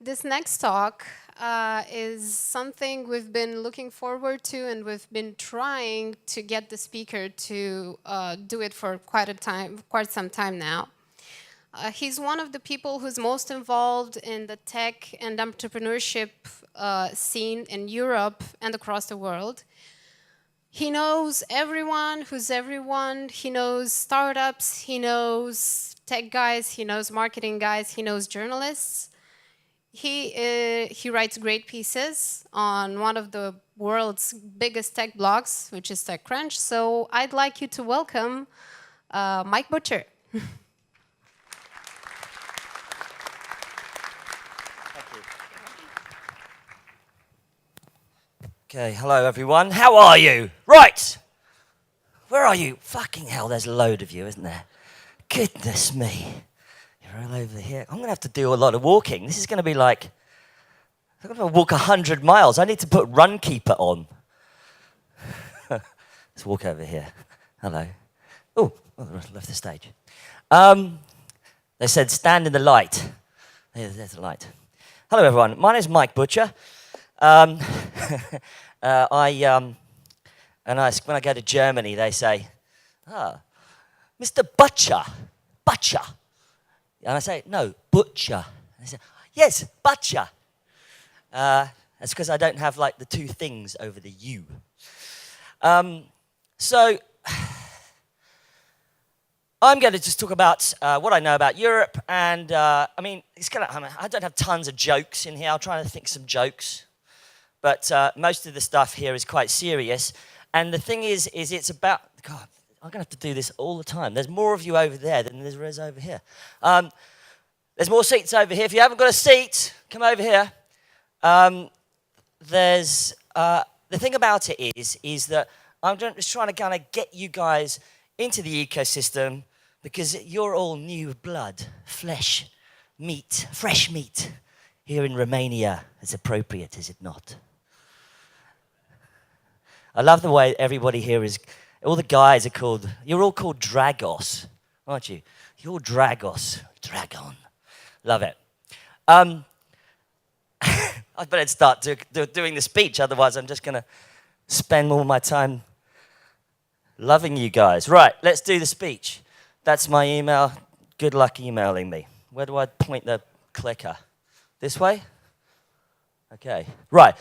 This next talk is something we've been looking forward to, and we've been trying to get the speaker to do it for quite some time now. He's one of the people who's most involved in the tech and entrepreneurship scene in Europe and across the world. He knows everyone who's everyone. He knows startups, he knows tech guys, he knows marketing guys, he knows journalists. He writes great pieces on one of the world's biggest tech blogs, which is TechCrunch. So I'd like you to welcome Mike Butcher. Okay, hello everyone. How are you? Right. Where are you? Fucking hell, there's a load of you, isn't there? Goodness me. You're all over here. I'm going to have to do a lot of walking. This is going to be like, I'm going to walk 100 miles. I need to put Runkeeper on. Let's walk over here. Hello. Oh, left the stage. They said stand in the light. There's the light. Hello everyone. My name is Mike Butcher. When I go to Germany, they say, Mr. Butcher, Butcher. And I say, no, Butcher. And they say, yes, Butcher. That's because I don't have like the two things over the U. So I'm going to just talk about what I know about Europe, and I don't have tons of jokes in here. I'll try to think some jokes. But most of the stuff here is quite serious. And the thing is it's about, God, I'm going to have to do this all the time. There's more of you over there than there is over here. There's more seats over here. If you haven't got a seat, come over here. The thing about it is that I'm just trying to kind of get you guys into the ecosystem because you're all new blood, flesh, meat, fresh meat here in Romania. It's appropriate, is it not? I love the way everybody here is, all the guys are called, you're all called Dragos, aren't you? You're Dragos, Dragon. Love it. I better start doing the speech, otherwise I'm just going to spend all my time loving you guys. Right, let's do the speech. That's my email. Good luck emailing me. Where do I point the clicker? This way? Okay, right.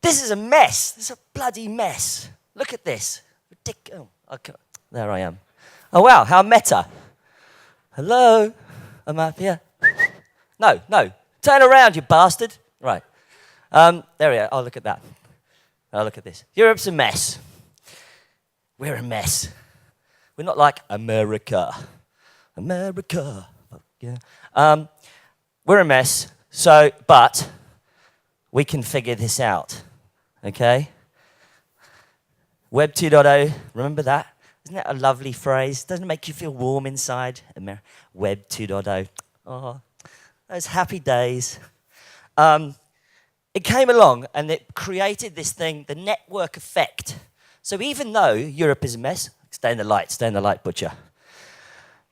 This is a mess. This is a bloody mess. Look at this. Ridiculous. Oh, okay. There I am. Oh, wow, how meta. Hello? I'm up here. No. Turn around, you bastard. Right. There we are. Oh, look at that. Oh, look at this. Europe's a mess. We're a mess. We're not like America. America. Oh, yeah. We're a mess. But we can figure this out. Okay? Web 2.0, remember that? Isn't that a lovely phrase? Doesn't it make you feel warm inside? Web 2.0. Oh, those happy days. It came along and it created this thing, the network effect. So even though Europe is a mess, stay in the light, Butcher.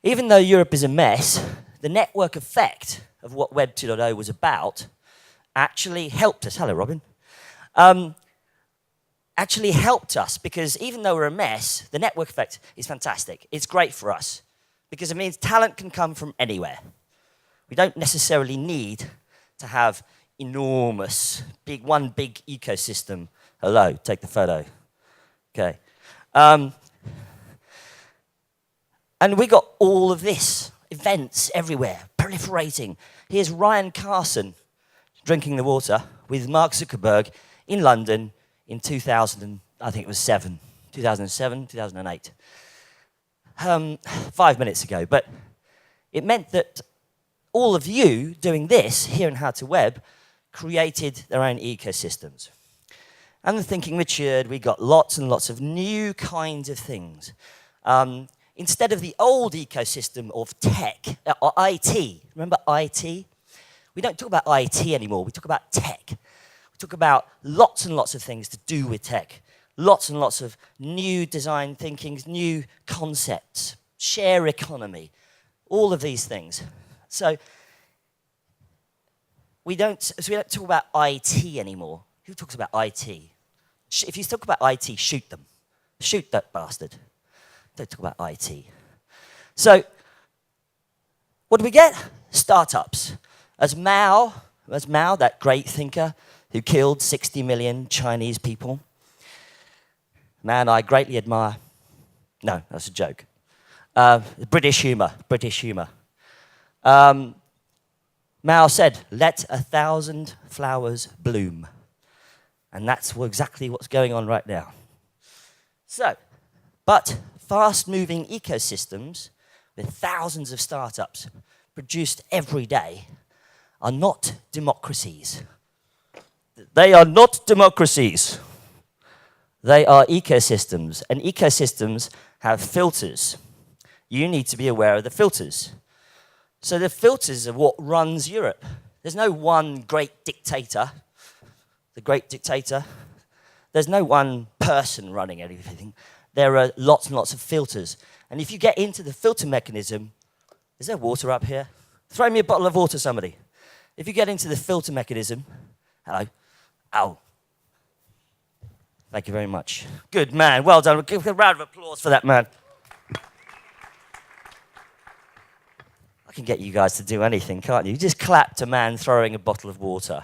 Even though Europe is a mess, the network effect of what Web 2.0 was about actually helped us. Hello, Robin. Actually helped us because even though we're a mess, the network effect is fantastic. It's great for us because it means talent can come from anywhere. We don't necessarily need to have enormous, one big ecosystem. Hello, take the photo. Okay. And we got all of this, events everywhere, proliferating. Here's Ryan Carson drinking the water with Mark Zuckerberg in London in 2007, 2008. 5 minutes ago. But it meant that all of you doing this here in How to Web created their own ecosystems. And the thinking matured. We got lots and lots of new kinds of things. Instead of the old ecosystem of tech, or IT, remember IT? We don't talk about IT anymore, we talk about tech. We talk about lots and lots of things to do with tech. Lots and lots of new design thinkings, new concepts, share economy, all of these things. So we don't talk about IT anymore. Who talks about IT? If you talk about IT, shoot them. Shoot that bastard. Don't talk about IT. So, what do we get? Startups. As Mao, that great thinker who killed 60 million Chinese people, man I greatly admire. No, that's a joke. British humour. Mao said, "Let 1,000 flowers bloom." And that's exactly what's going on right now. So, but fast-moving ecosystems with thousands of startups produced every day are not democracies. They are not democracies. They are ecosystems, and ecosystems have filters. You need to be aware of the filters. So the filters are what runs Europe. There's no one great dictator, the great dictator. There's no one person running everything. There are lots and lots of filters. And if you get into the filter mechanism, is there water up here? Throw me a bottle of water, somebody. If you get into the filter mechanism, hello, ow. Thank you very much. Good man, well done. Give a round of applause for that man. I can get you guys to do anything, can't you? You just clapped a man throwing a bottle of water.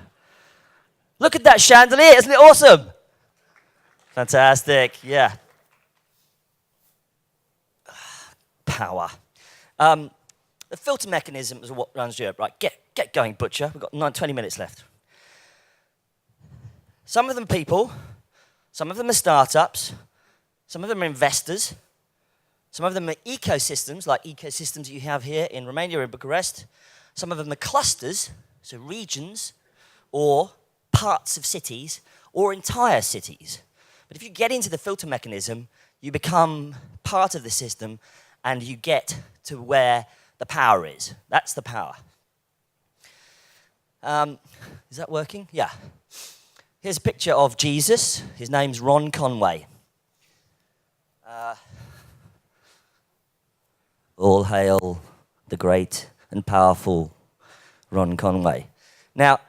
Look at that chandelier, isn't it awesome? Fantastic, yeah. Power. The filter mechanism is what runs Europe. Right, get going, Butcher. We've got 20 minutes left. Some of them people, some of them are startups, some of them are investors, some of them are ecosystems, like ecosystems you have here in Romania and Bucharest. Some of them are clusters, so regions, or parts of cities, or entire cities. But if you get into the filter mechanism, you become part of the system, and you get to where the power is. That's the power. Is that working? Yeah. Here's a picture of Jesus. His name's Ron Conway. All hail the great and powerful Ron Conway. Now,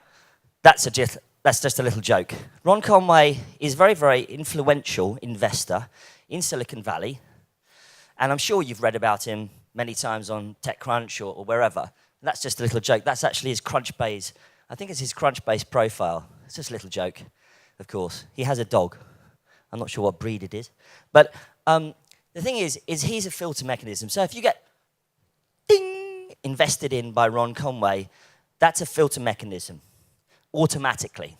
that's just a little joke. Ron Conway is a very, very influential investor in Silicon Valley. And I'm sure you've read about him many times on TechCrunch or wherever. That's just a little joke. That's actually his Crunchbase. I think it's his Crunchbase profile. It's just a little joke, of course. He has a dog. I'm not sure what breed it is. But the thing is he's a filter mechanism. So if you get ding invested in by Ron Conway, that's a filter mechanism automatically.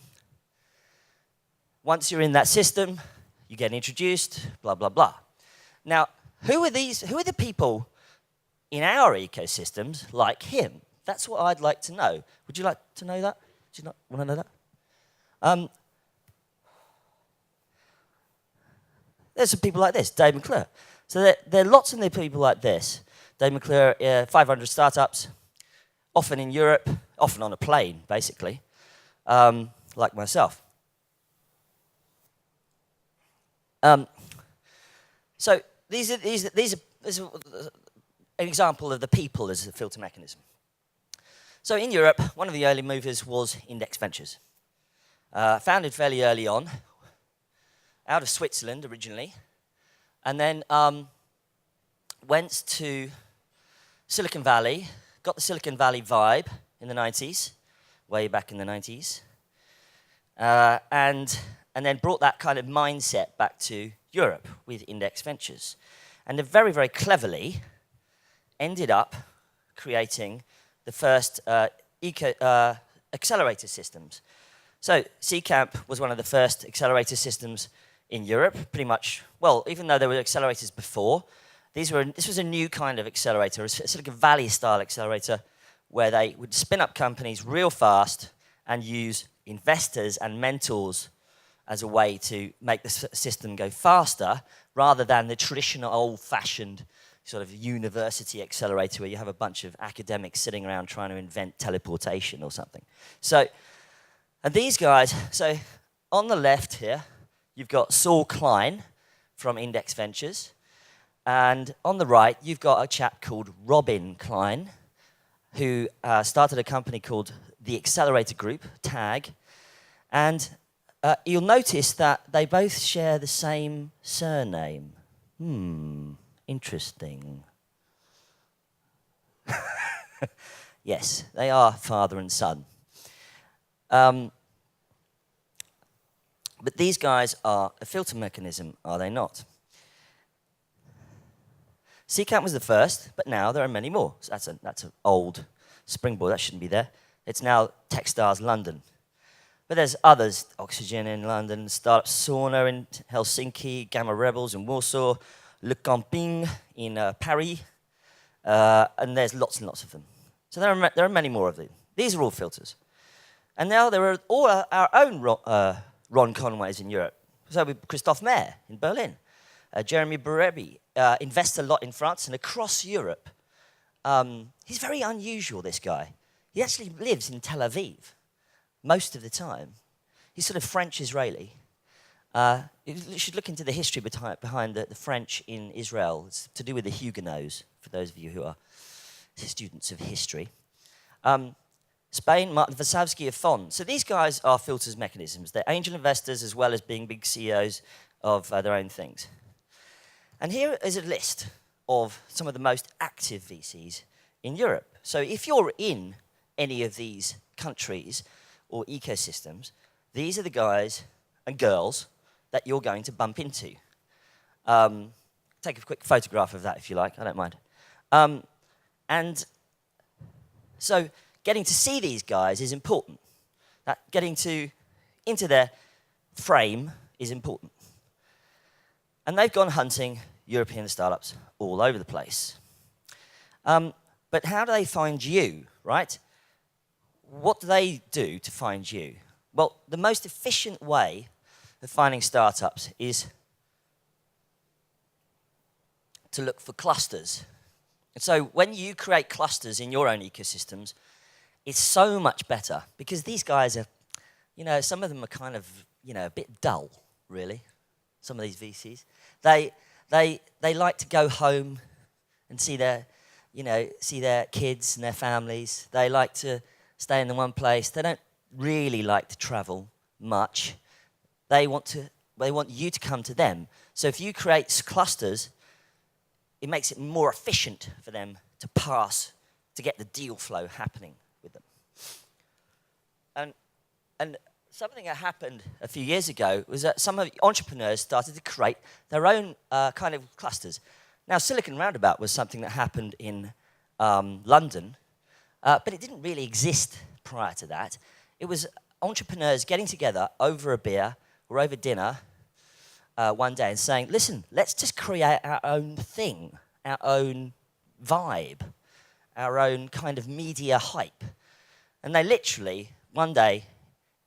Once you're in that system, you get introduced, blah, blah, blah. Now, who are the people in our ecosystems like him? That's what I'd like to know. Would you like to know that? Do you not want to know that? There's some people like this, Dave McClure. So there are lots of people like this. Dave McClure, 500 startups, often in Europe, often on a plane, basically, like myself. So these are an example of the people as a filter mechanism. So in Europe, one of the early movers was Index Ventures. Founded fairly early on, out of Switzerland originally, and then went to Silicon Valley, got the Silicon Valley vibe in the 90s, way back in the 90s, and then brought that kind of mindset back to Europe with Index Ventures. And they very, very cleverly ended up creating the first accelerator systems. So C-Camp was one of the first accelerator systems in Europe, pretty much. Well, even though there were accelerators before, this was a new kind of accelerator, a Silicon Valley-style accelerator, where they would spin up companies real fast and use investors and mentors as a way to make the system go faster, rather than the traditional old-fashioned sort of university accelerator where you have a bunch of academics sitting around trying to invent teleportation or something. So, and these guys, so on the left here, you've got Saul Klein from Index Ventures, and on the right, you've got a chap called Robin Klein, who started a company called the accelerator group, TAG, and you'll notice that they both share the same surname. Interesting. Yes, they are father and son. But these guys are a filter mechanism, are they not? CCAT was the first, but now there are many more. So that's an old springboard, that shouldn't be there. It's now Techstars London. But there's others, Oxygen in London, Startup Sauna in Helsinki, Gamma Rebels in Warsaw, Le Camping in Paris, and there's lots and lots of them. So there are many more of them. These are all filters. And now there are all our own Ron Conways in Europe. So with Christophe Maire in Berlin, Jeremy Berebi invests a lot in France and across Europe. He's very unusual, this guy. He actually lives in Tel Aviv most of the time. He's sort of French-Israeli. You should look into the history behind the French in Israel. It's to do with the Huguenots, for those of you who are students of history. Spain, Martin Vasavsky of Fon. So these guys are filters mechanisms. They're angel investors as well as being big CEOs of their own things. And here is a list of some of the most active VCs in Europe. So if you're in any of these countries or ecosystems, these are the guys and girls that you're going to bump into. Take a quick photograph of that if you like, I don't mind. And so getting to see these guys is important. Getting into their frame is important. And they've gone hunting European startups all over the place. But how do they find you, right? What do they do to find you? Well, the most efficient way of finding startups is to look for clusters. And so when you create clusters in your own ecosystems, it's so much better because these guys are, some of them are kind of, a bit dull, really, some of these VCs. They like to go home and see their kids and their families. They like to stay in the one place. They don't really like to travel much. They want you to come to them. So if you create clusters, it makes it more efficient for them to get the deal flow happening with them. And something that happened a few years ago was that some of the entrepreneurs started to create their own kind of clusters. Now, Silicon Roundabout was something that happened in London, but it didn't really exist prior to that. It was entrepreneurs getting together over a beer or over dinner one day and saying, listen, let's just create our own thing, our own vibe, our own kind of media hype. And they literally, one day,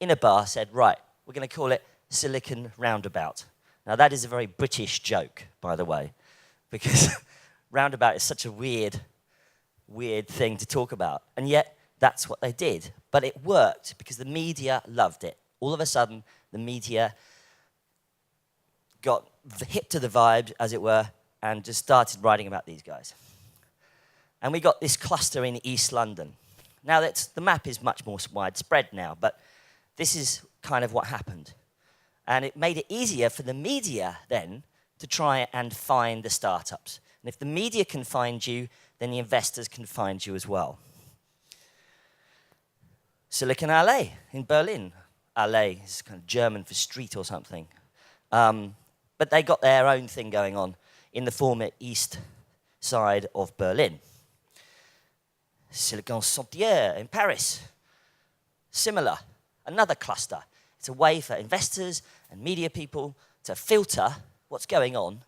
in a bar said, right, we're going to call it Silicon Roundabout. Now, that is a very British joke, by the way, because roundabout is such a weird thing to talk about. And yet, that's what they did. But it worked because the media loved it. All of a sudden, the media got hip to the vibe, as it were, and just started writing about these guys. And we got this cluster in East London. Now, the map is much more widespread now, but this is kind of what happened. And it made it easier for the media then to try and find the startups. And if the media can find you, then the investors can find you as well. Silicon Alley in Berlin. Alley is kind of German for street or something. But they got their own thing going on in the former east side of Berlin. Silicon Sentier in Paris. Similar, another cluster. It's a way for investors and media people to filter what's going on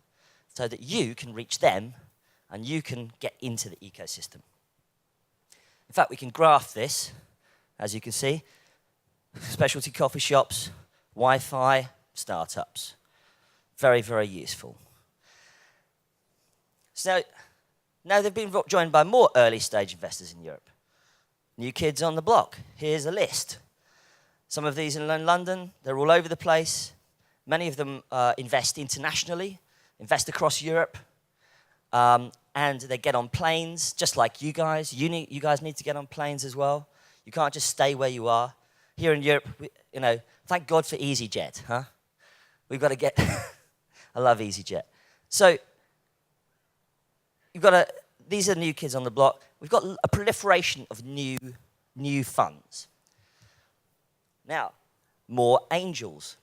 so that you can reach them and you can get into the ecosystem. In fact, we can graph this, as you can see. Specialty coffee shops, Wi-Fi, startups. Very, very useful. So now they've been joined by more early-stage investors in Europe. New kids on the block. Here's a list. Some of these in London, they're all over the place. Many of them invest internationally, invest across Europe, and they get on planes, just like you guys. You guys need to get on planes as well. You can't just stay where you are. Here in Europe, thank God for EasyJet, huh? We've got to get, I love EasyJet. So these are new kids on the block. We've got a proliferation of new funds. Now, more angels.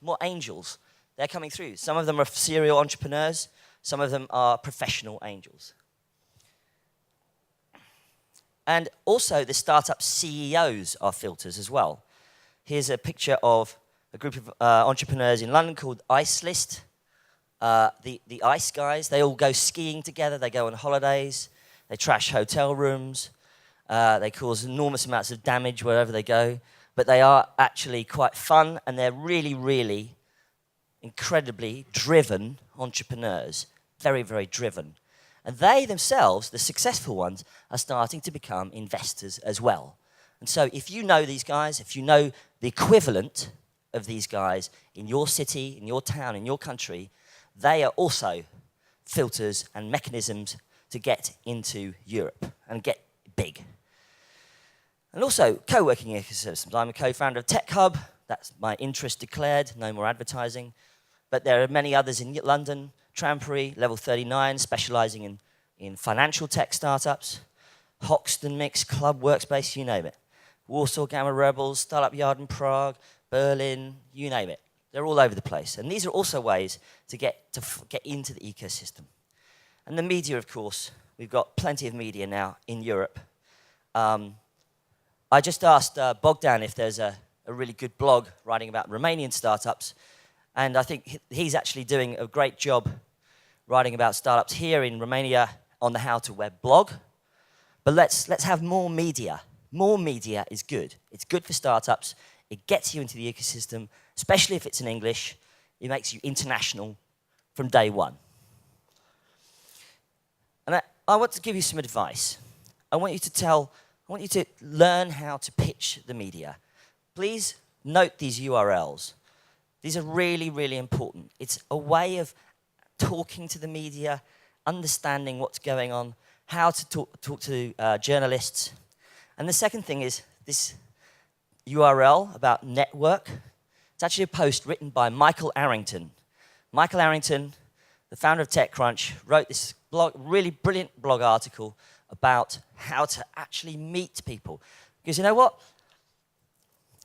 They're coming through. Some of them are serial entrepreneurs. Some of them are professional angels. And also, the startup CEOs are filters as well. Here's a picture of a group of entrepreneurs in London called IceList. The ice guys, they all go skiing together. They go on holidays. They trash hotel rooms. They cause enormous amounts of damage wherever they go. But they are actually quite fun, and they're really, really incredibly driven entrepreneurs. Very, very driven. And they themselves, the successful ones, are starting to become investors as well. And so if you know these guys, if you know the equivalent of these guys in your city, in your town, in your country, they are also filters and mechanisms to get into Europe and get big. And also, co-working ecosystems. I'm a co-founder of Tech Hub. That's my interest declared, no more advertising. But there are many others in London. Trampery, Level 39, specializing in financial tech startups. Hoxton Mix, Club Workspace, you name it. Warsaw Gamma Rebels, Startup Yard in Prague, Berlin, you name it. They're all over the place. And these are also ways to get into the ecosystem. And the media, of course, we've got plenty of media now in Europe. I just asked Bogdan if there's a really good blog writing about Romanian startups. And I think he's actually doing a great job writing about startups here in Romania on the How to Web blog. But let's have more media. More media is good. It's good for startups. It gets you into the ecosystem, especially if it's in English. It makes you international from day one. And I want to give you some advice. I want you to learn how to pitch the media. Please note these URLs. These are really, really important. It's a way of talking to the media, understanding what's going on, how to talk to journalists. And the second thing is this URL about network. It's actually a post written by Michael Arrington. Michael Arrington, the founder of TechCrunch, wrote this really brilliant blog article about how to actually meet people. Because you know what?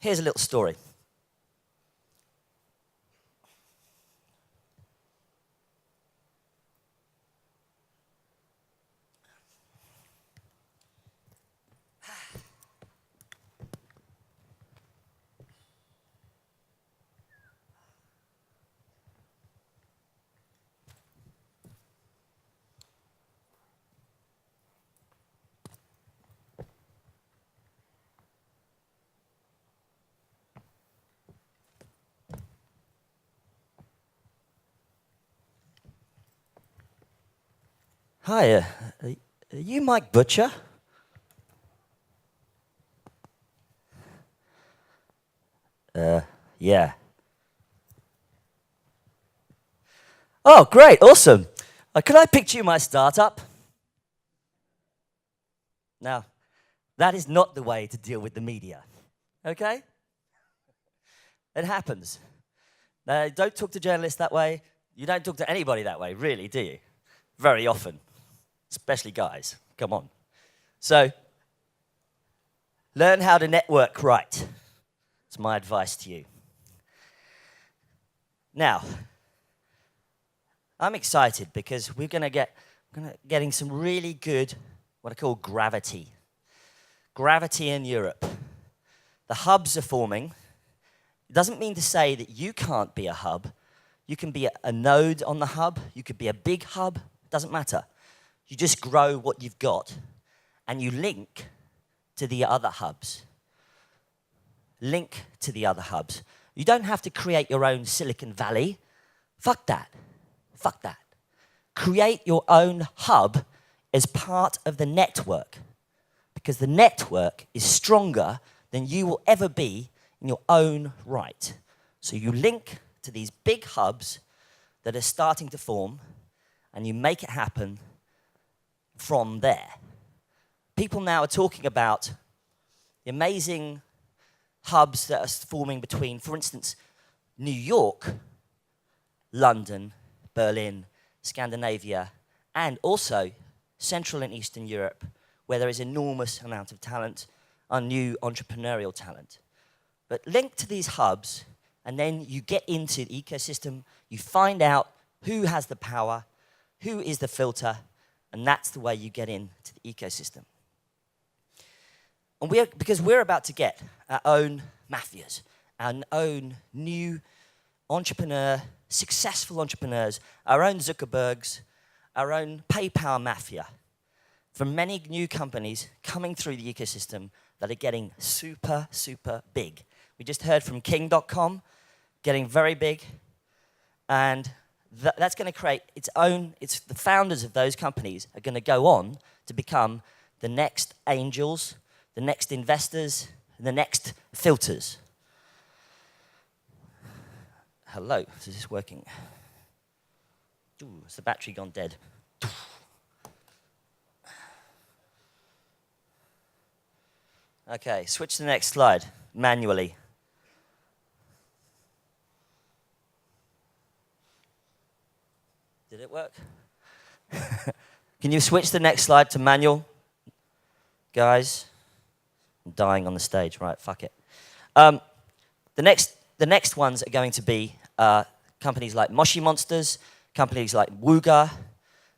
Here's a little story. Hi, are you Mike Butcher? Yeah. Oh, great, awesome. Could I pitch you my startup? Now, that is not the way to deal with the media, okay? It happens. Now, don't talk to journalists that way. You don't talk to anybody that way, really, do you? Very often, especially guys. Come on. So, learn how to network right. That's my advice to you. Now, I'm excited because we're getting some really good, what I call gravity. Gravity in Europe. The hubs are forming. It doesn't mean to say that you can't be a hub. You can be a node on the hub. You could be a big hub. It doesn't matter. You just grow what you've got and you link to the other hubs. Link to the other hubs. You don't have to create your own Silicon Valley. Fuck that. Fuck that. Create your own hub as part of the network, because the network is stronger than you will ever be in your own right. So you link to these big hubs that are starting to form, and you make it happen from there. People now are talking about the amazing hubs that are forming between, for instance, New York, London, Berlin, Scandinavia, and also Central and Eastern Europe, where there is enormous amount of talent, new entrepreneurial talent. But link to these hubs, and then you get into the ecosystem, you find out who has the power, who is the filter, and that's the way you get into the ecosystem. And because we're about to get our own mafias, our own new successful entrepreneurs, our own Zuckerbergs, our own PayPal mafia, from many new companies coming through the ecosystem that are getting super, super big. We just heard from King.com getting very big, and that's going to create its own, the founders of those companies are going to go on to become the next angels, the next investors, the next filters. Hello, is this working? Ooh, has the battery gone dead? Okay, switch to the next slide, manually. Did it work? Can you switch the next slide to manual? Guys, I'm dying on the stage, right, fuck it. The next ones are going to be companies like Moshi Monsters, companies like Wooga,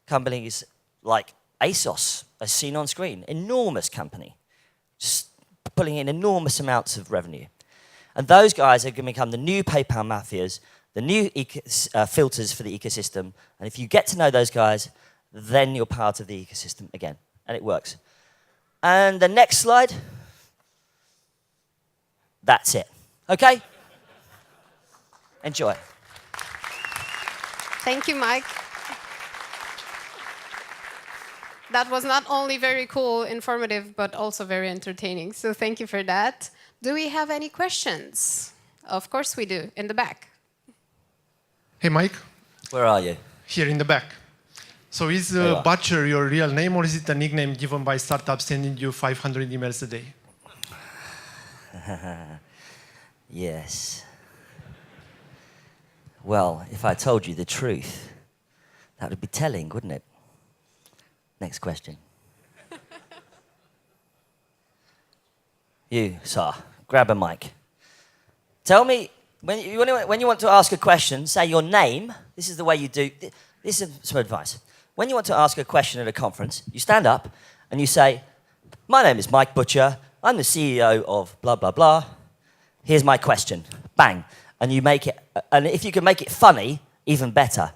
companies like ASOS, as seen on screen. Enormous company, just pulling in enormous amounts of revenue. And those guys are going to become the new PayPal mafias, the new filters for the ecosystem. And if you get to know those guys, then you're part of the ecosystem again. And it works. And the next slide, that's it. Okay? Enjoy. Thank you, Mike. That was not only very cool, informative, but also very entertaining. So thank you for that. Do we have any questions? Of course we do, in the back. Hey, Mike. Where are you? Here in the back. So is Butcher your real name, or is it a nickname given by startups sending you 500 emails a day? Yes. Well, if I told you the truth, that would be telling, wouldn't it? Next question. You, sir, grab a mic. Tell me, when you want to ask a question, say your name. This is the way you do. This is some advice. When you want to ask a question at a conference, you stand up and you say, "My name is Mike Butcher. I'm the CEO of blah, blah, blah. Here's my question." Bang. And you make it, and if you can make it funny, even better.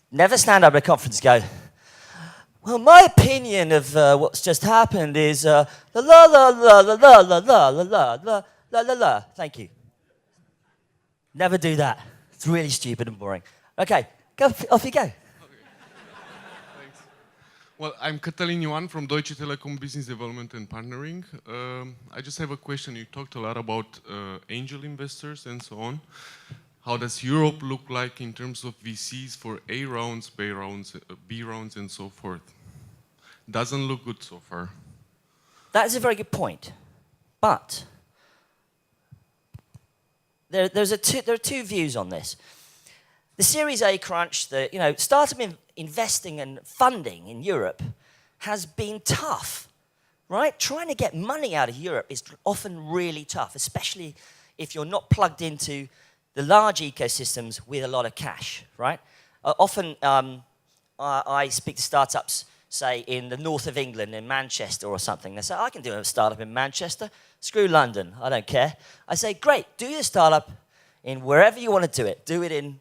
Never stand up at a conference and go, "Well, my opinion of what's just happened is la la la la la la la la la la la la la." Thank you. Never do that. It's really stupid and boring. Okay, off you go. Okay. Thanks. Well, I'm Cătălin Ioan from Deutsche Telekom Business Development and Partnering. I just have a question. You talked a lot about angel investors and so on. How does Europe look like in terms of VCs for A rounds, B rounds, and so forth? Doesn't look good so far. That is a very good point. But there are two views on this. The Series A crunch, startup investing and funding in Europe has been tough, right? Trying to get money out of Europe is often really tough, especially if you're not plugged into the large ecosystems with a lot of cash, right? Often I speak to startups, say, in the north of England, in Manchester or something. They say, "I can do a startup in Manchester. Screw London. I don't care." I say, "Great, do your startup in wherever you want to do it. Do it in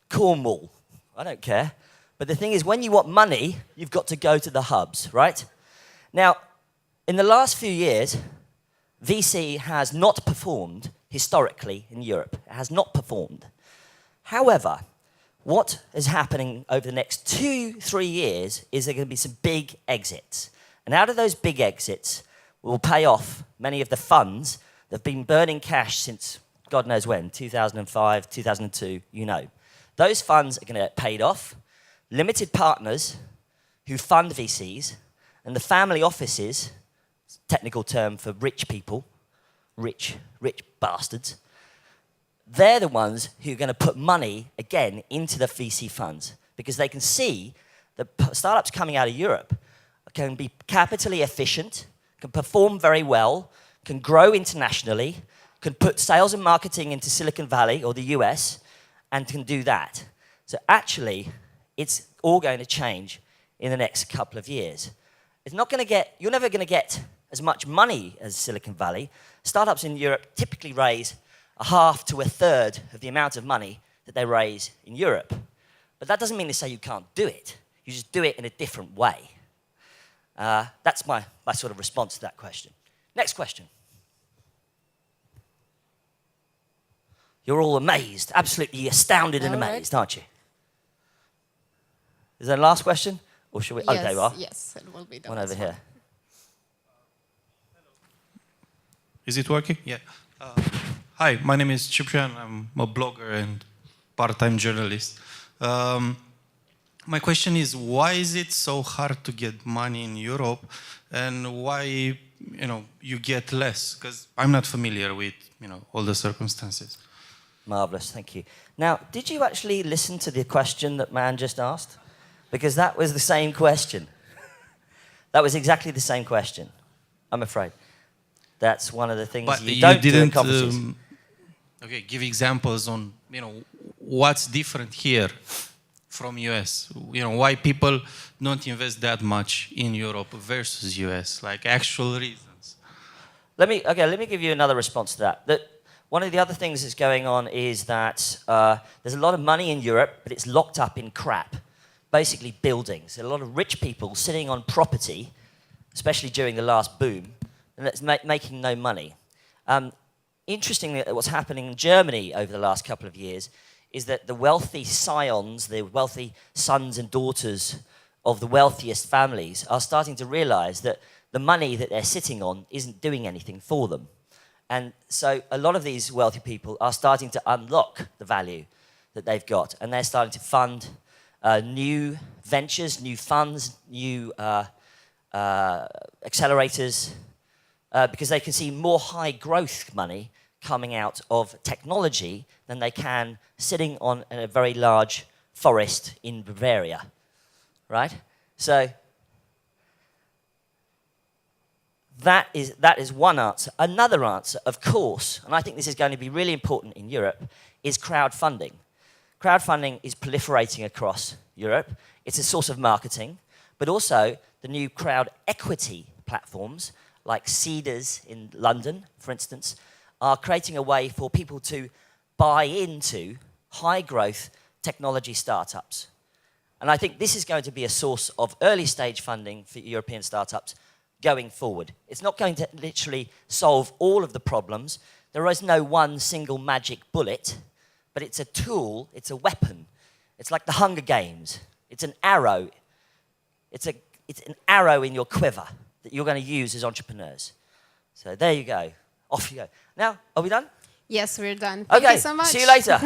Cornwall. I don't care." But the thing is, when you want money, you've got to go to the hubs, right? Now, in the last few years, VC has not performed historically in Europe. It has not performed. However, what is happening over the next 2-3 years is there are going to be some big exits. And out of those big exits will pay off many of the funds that have been burning cash since God knows when, 2005, 2002, you know. Those funds are going to get paid off. Limited partners who fund VCs and the family offices, technical term for rich people, rich bastards. They're the ones who are going to put money, again, into the VC funds because they can see that startups coming out of Europe can be capitally efficient, can perform very well, can grow internationally, can put sales and marketing into Silicon Valley or the US, and can do that. So actually, it's all going to change in the next couple of years. You're never going to get as much money as Silicon Valley. Startups in Europe typically raise a half to a third of the amount of money that they raise in Europe. But that doesn't mean to say you can't do it. You just do it in a different way. That's my sort of response to that question. Next question. You're all amazed, absolutely astounded and amazed, aren't you? Is there a last question? Or should we? Yes, okay, well. yes, it will be the One last over here. Is it working? Yeah. Hi, my name is Ciprian. I'm a blogger and part-time journalist. My question is, why is it so hard to get money in Europe, and why you get less? Because I'm not familiar with all the circumstances. Marvelous, thank you. Now, did you actually listen to the question that man just asked? Because that was the same question. That was exactly the same question, I'm afraid. That's one of the things but you don't do in didn't, conferences. Okay, give examples on what's different here from US. Why people don't invest that much in Europe versus US, like actual reasons. Let me give you another response to that. One of the other things that's going on is that there's a lot of money in Europe, but it's locked up in crap, basically buildings. There are a lot of rich people sitting on property, especially during the last boom, and that's making no money. Interestingly, what's happening in Germany over the last couple of years is that the wealthy scions, the wealthy sons and daughters of the wealthiest families are starting to realize that the money that they're sitting on isn't doing anything for them. And so a lot of these wealthy people are starting to unlock the value that they've got, and they're starting to fund new ventures, new funds, new accelerators, because they can see more high growth money coming out of technology than they can sitting on a very large forest in Bavaria, right? So that is one answer. Another answer, of course, and I think this is going to be really important in Europe, is crowdfunding. Crowdfunding is proliferating across Europe. It's a source of marketing, but also the new crowd equity platforms like Seeders in London, for instance, are creating a way for people to buy into high-growth technology startups. And I think this is going to be a source of early-stage funding for European startups going forward. It's not going to literally solve all of the problems. There is no one single magic bullet, but it's a tool, it's a weapon. It's like the Hunger Games. It's an arrow. It's an arrow in your quiver that you're going to use as entrepreneurs. So there you go. Off you go. Now, are we done? Yes, we're done. Thank Okay, you so much. see you later.